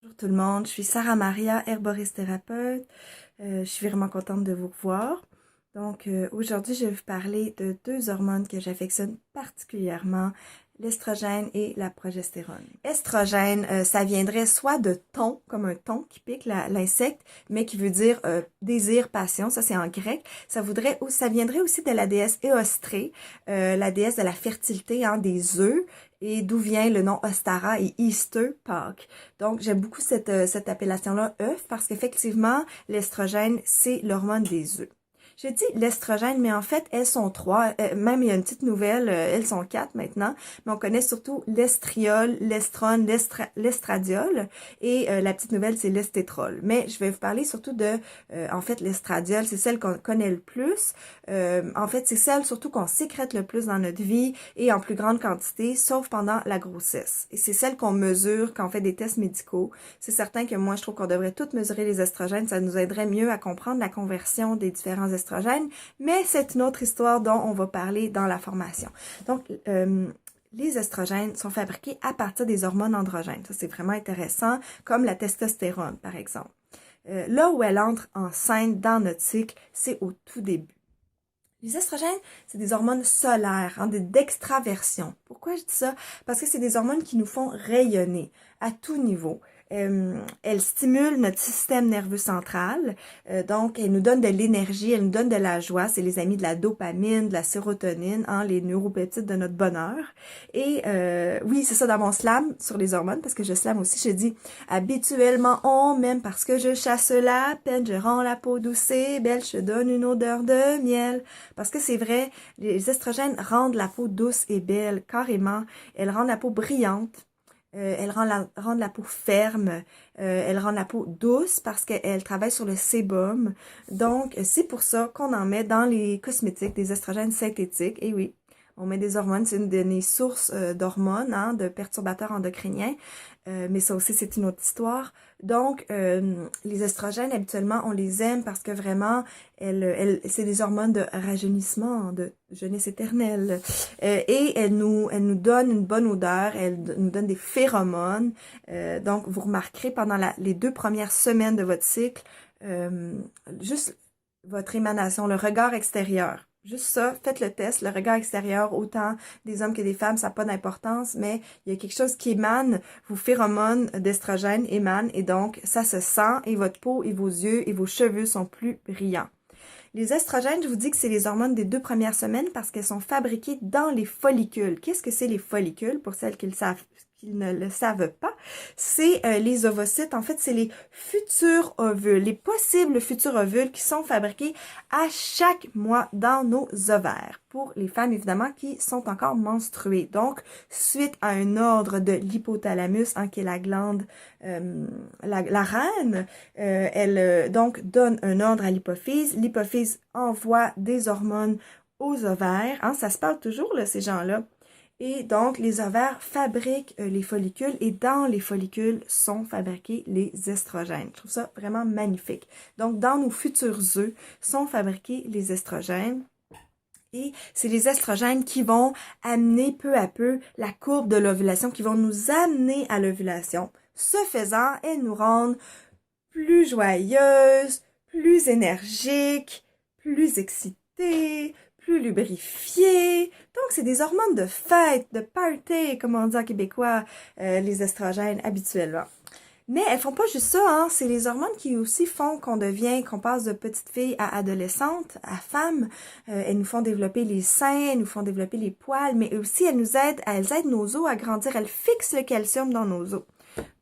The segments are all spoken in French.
Bonjour tout le monde, je suis Sarah Maria, herboriste thérapeute. Je suis vraiment contente de vous revoir. Donc aujourd'hui, je vais vous parler de deux hormones que j'affectionne particulièrement, l'estrogène et la progestérone. Estrogène, ça viendrait soit de thon, comme un thon qui pique l'insecte, mais qui veut dire désir, passion, ça c'est en grec. Ça viendrait aussi de la déesse Éostrée, la déesse de la fertilité, hein, des œufs, et d'où vient le nom Ostara et Easter, Pâques. Donc, j'aime beaucoup cette appellation-là, œuf, parce qu'effectivement, l'estrogène, c'est l'hormone des œufs. Je dis l'estrogène, mais en fait, elles sont trois. Même, il y a une petite nouvelle, elles sont quatre maintenant. Mais on connaît surtout l'estriol, l'estrone, l'estradiol. Et la petite nouvelle, c'est l'estétrol. Mais je vais vous parler surtout de, en fait, l'estradiol. C'est celle qu'on connaît le plus. En fait, c'est celle surtout qu'on sécrète le plus dans notre vie et en plus grande quantité, sauf pendant la grossesse. Et c'est celle qu'on mesure quand on fait des tests médicaux. C'est certain que moi, je trouve qu'on devrait toutes mesurer les estrogènes. Ça nous aiderait mieux à comprendre la conversion des différents estrogènes, mais c'est une autre histoire dont on va parler dans la formation. Donc, les estrogènes sont fabriqués à partir des hormones androgènes. Ça, c'est vraiment intéressant, comme la testostérone, par exemple. Là où elle entre en scène dans notre cycle, c'est au tout début. Les estrogènes, c'est des hormones solaires, hein, d'extraversion. Pourquoi je dis ça? Parce que c'est des hormones qui nous font rayonner à tout niveau. Elles stimulent notre système nerveux central, donc elles nous donnent de l'énergie, elles nous donnent de la joie. C'est les amis de la dopamine, de la sérotonine, hein, les neuropeptides de notre bonheur. Et oui, c'est ça dans mon slam sur les hormones, parce que je slam aussi, je dis habituellement on m'aime parce que je chasse la peine, je rends la peau douce et belle, je donne une odeur de miel. Parce que c'est vrai, les estrogènes rendent la peau douce et belle, carrément. Elles rendent la peau brillante. Elles rendent la peau ferme. Elles rendent la peau douce parce qu'elles travaillent sur le sébum. Donc, c'est pour ça qu'on en met dans les cosmétiques des estrogènes synthétiques. Et oui, on met des hormones, c'est une des sources d'hormones, hein, de perturbateurs endocriniens. Mais ça aussi, c'est une autre histoire. Donc, les estrogènes, habituellement, on les aime parce que vraiment, c'est des hormones de rajeunissement, de jeunesse éternelle. Et elles nous donnent une bonne odeur, elles nous donnent des phéromones. Donc, vous remarquerez pendant les 2 premières semaines de votre cycle, juste votre émanation, le regard extérieur. Juste ça, faites le test, le regard extérieur, autant des hommes que des femmes, ça n'a pas d'importance, mais il y a quelque chose qui émane, vos phéromones d'estrogène émanent, et donc ça se sent, et votre peau, et vos yeux, et vos cheveux sont plus brillants. Les estrogènes, je vous dis que c'est les hormones des 2 premières semaines parce qu'elles sont fabriquées dans les follicules. Qu'est-ce que c'est les follicules pour celles qui ne le savent pas? C'est les ovocytes. En fait, c'est les futurs ovules, les possibles futurs ovules qui sont fabriqués à chaque mois dans nos ovaires. Pour les femmes, évidemment, qui sont encore menstruées. Donc, suite à un ordre de l'hypothalamus, hein, qui est la glande, la reine, elle donc donne un ordre à l'hypophyse. L'hypophyse envoie des hormones aux ovaires. Hein, ça se parle toujours, là, ces gens-là. Et donc, les ovaires fabriquent les follicules et dans les follicules sont fabriqués les estrogènes. Je trouve ça vraiment magnifique. Donc, dans nos futurs œufs sont fabriqués les estrogènes. Et c'est les estrogènes qui vont amener peu à peu la courbe de l'ovulation, qui vont nous amener à l'ovulation. Ce faisant, elles nous rendent plus joyeuses, plus énergiques, plus excitées, plus lubrifiées. Donc, c'est des hormones de fête, de party, comme on dit en québécois, les estrogènes habituellement. Mais elles font pas juste ça, hein. C'est les hormones qui aussi font qu'on passe de petite fille à adolescente, à femme. Elles nous font développer les seins, elles nous font développer les poils, mais aussi elles aident nos os à grandir, elles fixent le calcium dans nos os.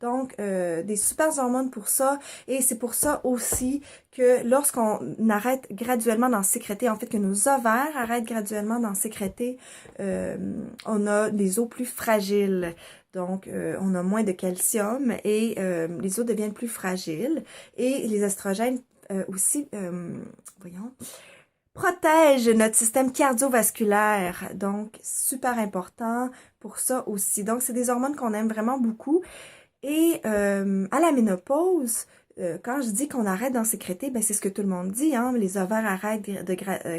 Donc, des super hormones pour ça. Et c'est pour ça aussi que lorsqu'on arrête graduellement d'en sécréter, en fait que nos ovaires arrêtent graduellement d'en sécréter, on a des os plus fragiles. Donc, on a moins de calcium et les os deviennent plus fragiles. Et les estrogènes aussi, protègent notre système cardiovasculaire. Donc, super important pour ça aussi. Donc, c'est des hormones qu'on aime vraiment beaucoup. Et à la ménopause, quand je dis qu'on arrête d'en sécréter, ben c'est ce que tout le monde dit, hein, les ovaires arrêtent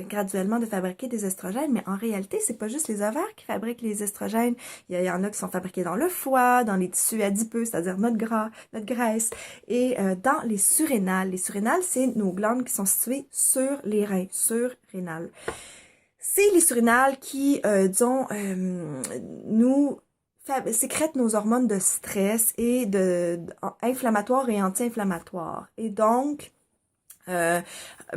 graduellement de fabriquer des estrogènes, mais en réalité, c'est pas juste les ovaires qui fabriquent les estrogènes. Il y en a qui sont fabriqués dans le foie, dans les tissus adipeux, c'est-à-dire notre gras, notre graisse, et dans les surrénales. Les surrénales, c'est nos glandes qui sont situées sur les reins, surrénales. C'est les surrénales qui, nous sécrètent nos hormones de stress et inflammatoires et anti-inflammatoires. Et donc,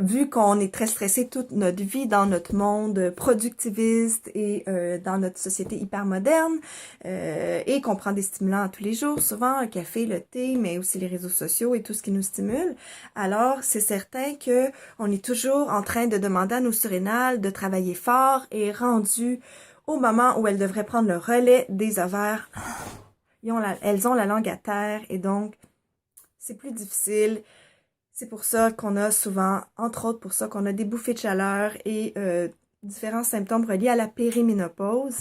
vu qu'on est très stressé toute notre vie dans notre monde productiviste et dans notre société hyper moderne et qu'on prend des stimulants tous les jours, souvent le café, le thé, mais aussi les réseaux sociaux et tout ce qui nous stimule, alors c'est certain que on est toujours en train de demander à nos surrénales de travailler fort et rendu au moment où elles devraient prendre le relais des ovaires, elles ont la langue à terre et donc c'est plus difficile. C'est pour ça qu'on a souvent, entre autres pour ça qu'on a des bouffées de chaleur et différents symptômes reliés à la périménopause.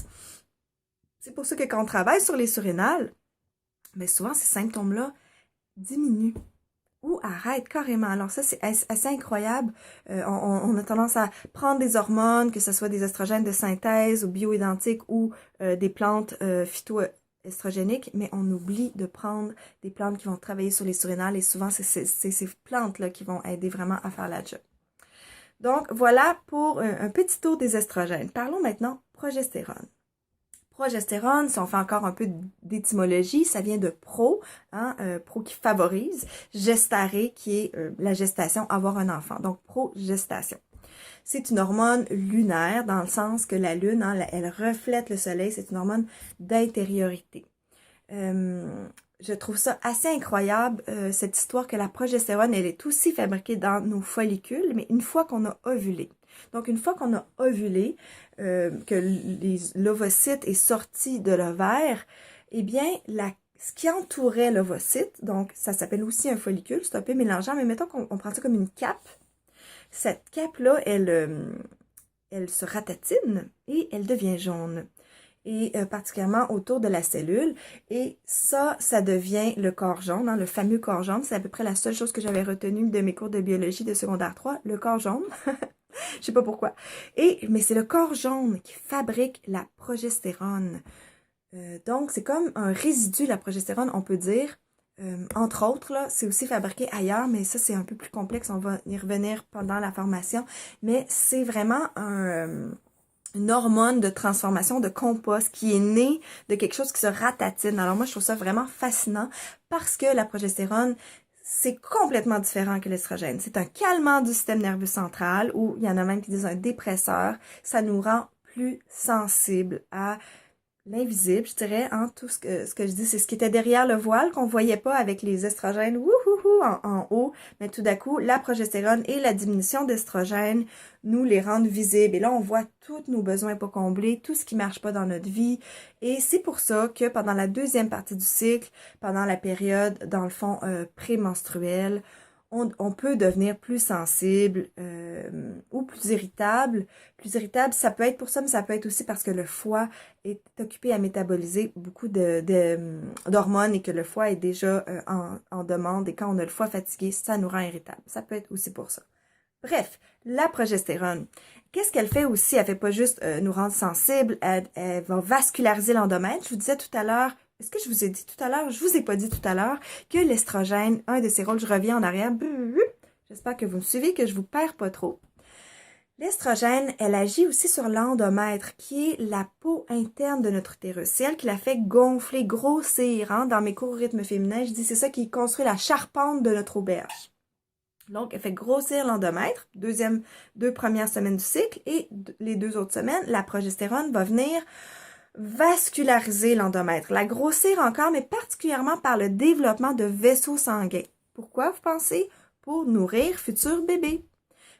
C'est pour ça que quand on travaille sur les surrénales, bien souvent ces symptômes-là diminuent ou arrêtent carrément. Alors ça, c'est assez incroyable. On a tendance à prendre des hormones, que ce soit des estrogènes de synthèse ou bioidentiques ou des plantes phytoestrogéniques, mais on oublie de prendre des plantes qui vont travailler sur les surrénales et souvent, c'est ces plantes-là qui vont aider vraiment à faire la job. Donc, voilà pour un petit tour des estrogènes. Parlons maintenant progestérone. Progestérone, si on fait encore un peu d'étymologie, ça vient de pro, hein, pro qui favorise, gestare qui est la gestation, avoir un enfant. Donc, progestation. C'est une hormone lunaire dans le sens que la lune, hein, elle reflète le soleil, c'est une hormone d'intériorité. Je trouve ça assez incroyable, cette histoire que la progestérone, elle est aussi fabriquée dans nos follicules, mais une fois qu'on a ovulé. Donc, une fois qu'on a ovulé, que l'ovocyte est sorti de l'ovaire, eh bien, ce qui entourait l'ovocyte, donc ça s'appelle aussi un follicule, c'est un peu mélangeant, mais mettons qu'on prend ça comme une cape. Cette cape-là, elle se ratatine et elle devient jaune. Et particulièrement autour de la cellule. Et ça devient le corps jaune, hein, le fameux corps jaune. C'est à peu près la seule chose que j'avais retenue de mes cours de biologie de secondaire 3, le corps jaune. Je sais pas pourquoi. Mais c'est le corps jaune qui fabrique la progestérone. Donc, c'est comme un résidu, la progestérone, on peut dire. Entre autres, là, c'est aussi fabriqué ailleurs, mais ça, c'est un peu plus complexe. On va y revenir pendant la formation. Mais c'est vraiment une hormone de transformation de compost qui est née de quelque chose qui se ratatine. Alors moi, je trouve ça vraiment fascinant parce que la progestérone, c'est complètement différent que l'estrogène. C'est un calmant du système nerveux central ou il y en a même qui disent un dépresseur. Ça nous rend plus sensibles à l'invisible, je dirais, hein, tout ce que je dis, c'est ce qui était derrière le voile qu'on voyait pas avec les estrogènes en haut, mais tout d'un coup, la progestérone et la diminution d'estrogène nous les rendent visibles. Et là, on voit tous nos besoins pas comblés, tout ce qui marche pas dans notre vie. Et c'est pour ça que pendant la deuxième partie du cycle, pendant la période, dans le fond, prémenstruelle, on peut devenir plus sensible ou plus irritable. Plus irritable, ça peut être pour ça, mais ça peut être aussi parce que le foie est occupé à métaboliser beaucoup d'hormones et que le foie est déjà en demande. Et quand on a le foie fatigué, ça nous rend irritable. Ça peut être aussi pour ça. Bref, la progestérone, qu'est-ce qu'elle fait aussi? Elle fait pas juste nous rendre sensibles, elle va vasculariser l'endomètre. Je vous disais tout à l'heure, est-ce que je vous ai dit tout à l'heure? Je vous ai pas dit tout à l'heure que l'estrogène, un de ses rôles, je reviens en arrière. J'espère que vous me suivez, que je vous perds pas trop. L'estrogène, elle agit aussi sur l'endomètre, qui est la peau interne de notre utérus. C'est elle qui la fait gonfler, grossir. Hein? Dans mes cours au rythme féminin, je dis c'est ça qui construit la charpente de notre auberge. Donc, elle fait grossir l'endomètre, deux premières semaines du cycle, et les 2 autres semaines, la progestérone va venir vasculariser l'endomètre, la grossir encore, mais particulièrement par le développement de vaisseaux sanguins. Pourquoi, vous pensez? Pour nourrir futurs bébés.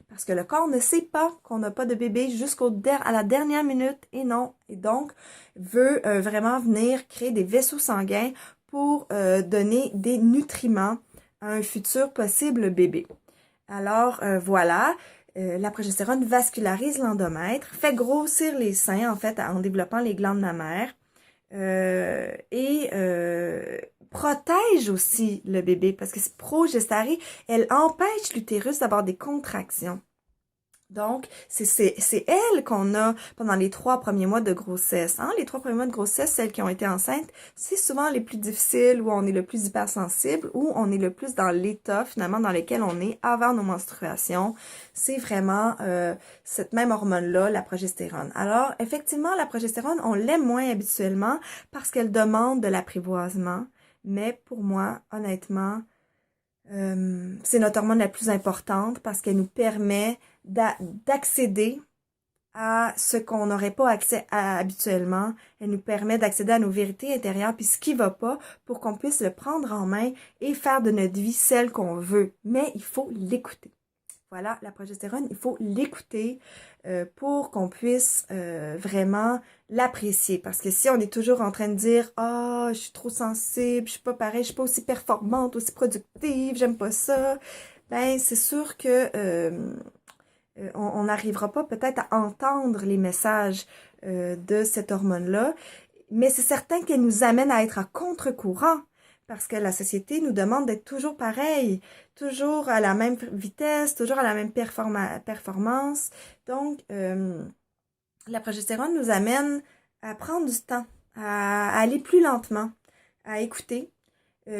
Parce que le corps ne sait pas qu'on n'a pas de bébé à la dernière minute, et non. Et donc, veut vraiment venir créer des vaisseaux sanguins pour donner des nutriments à un futur possible bébé. Alors, voilà. La progestérone vascularise l'endomètre, fait grossir les seins, en fait, en développant les glandes mammaires, et protège aussi le bébé parce que cette progestérée, elle empêche l'utérus d'avoir des contractions. Donc, c'est elle qu'on a pendant les 3 premiers mois de grossesse. Hein? Les 3 premiers mois de grossesse, celles qui ont été enceintes, c'est souvent les plus difficiles, où on est le plus hypersensible, où on est le plus dans l'état finalement dans lequel on est avant nos menstruations. C'est vraiment cette même hormone-là, la progestérone. Alors, effectivement, la progestérone, on l'aime moins habituellement parce qu'elle demande de l'apprivoisement. Mais pour moi, honnêtement, c'est notre hormone la plus importante parce qu'elle nous permet d'accéder à ce qu'on n'aurait pas accès à habituellement. Elle nous permet d'accéder à nos vérités intérieures puis ce qui va pas pour qu'on puisse le prendre en main et faire de notre vie celle qu'on veut. Mais il faut l'écouter. Voilà, la progestérone, il faut l'écouter pour qu'on puisse vraiment l'apprécier. Parce que si on est toujours en train de dire « Ah, je suis trop sensible, je suis pas pareil, je suis pas aussi performante, aussi productive, j'aime pas ça », ben c'est sûr que on n'arrivera pas peut-être à entendre les messages de cette hormone-là. Mais c'est certain qu'elle nous amène à être à contre-courant. Parce que la société nous demande d'être toujours pareil, toujours à la même vitesse, toujours à la même performance. Donc, la progestérone nous amène à prendre du temps, à aller plus lentement, à écouter,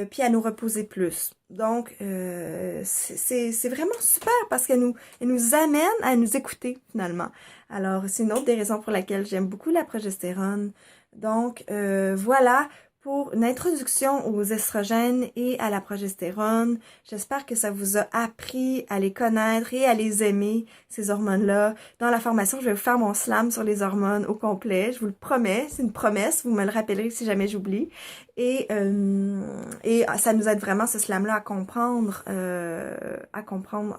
puis à nous reposer plus. Donc, c'est vraiment super parce qu'elle nous amène à nous écouter finalement. Alors, c'est une autre des raisons pour laquelle j'aime beaucoup la progestérone. Donc, voilà pour une introduction aux estrogènes et à la progestérone. J'espère que ça vous a appris à les connaître et à les aimer, ces hormones-là. Dans la formation, je vais vous faire mon slam sur les hormones au complet. Je vous le promets, c'est une promesse. Vous me le rappellerez si jamais j'oublie. Et ça nous aide vraiment, ce slam-là, à comprendre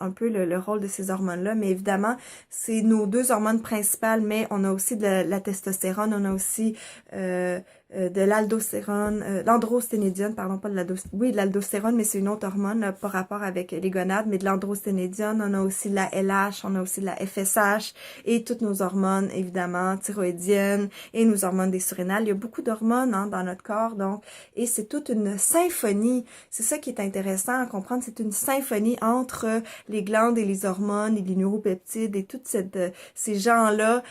un peu le rôle de ces hormones-là. Mais évidemment, c'est nos 2 hormones principales, mais on a aussi de la testostérone, on a aussi de l'aldostérone, l'androsténédione, pardon, pas de l'aldostérone, de l'aldostérone, mais c'est une autre hormone, là, par rapport avec les gonades, mais de l'androsténédione, on a aussi de la LH, on a aussi de la FSH, et toutes nos hormones, évidemment, thyroïdiennes, et nos hormones des surrénales. Il y a beaucoup d'hormones, hein, dans notre corps, donc, et c'est toute une symphonie. C'est ça qui est intéressant à comprendre, c'est une symphonie entre les glandes et les hormones, et les neuropeptides, et toutes ces gens-là.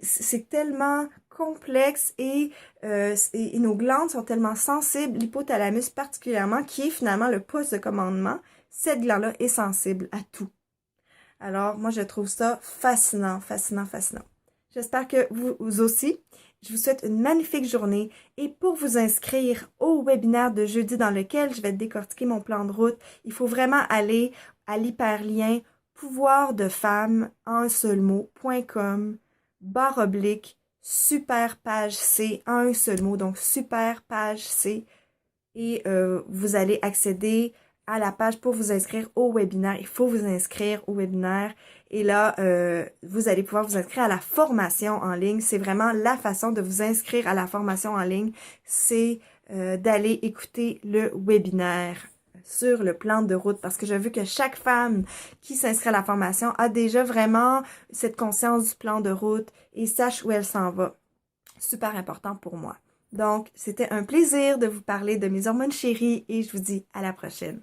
C'est tellement complexe et nos glandes sont tellement sensibles, l'hypothalamus particulièrement, qui est finalement le poste de commandement. Cette glande-là est sensible à tout. Alors, moi, je trouve ça fascinant, fascinant, fascinant. J'espère que vous aussi. Je vous souhaite une magnifique journée et pour vous inscrire au webinaire de jeudi dans lequel je vais décortiquer mon plan de route, il faut vraiment aller à l'hyperlien pouvoirdefemme en un seul mot.com// super page C, en un seul mot, donc super page C, et vous allez accéder à la page pour vous inscrire au webinaire. Il faut vous inscrire au webinaire et là, vous allez pouvoir vous inscrire à la formation en ligne. C'est vraiment la façon de vous inscrire à la formation en ligne, c'est d'aller écouter le webinaire sur le plan de route parce que j'ai vu que chaque femme qui s'inscrit à la formation a déjà vraiment cette conscience du plan de route et sache où elle s'en va. Super important pour moi. Donc, c'était un plaisir de vous parler de mes hormones chéries et je vous dis à la prochaine.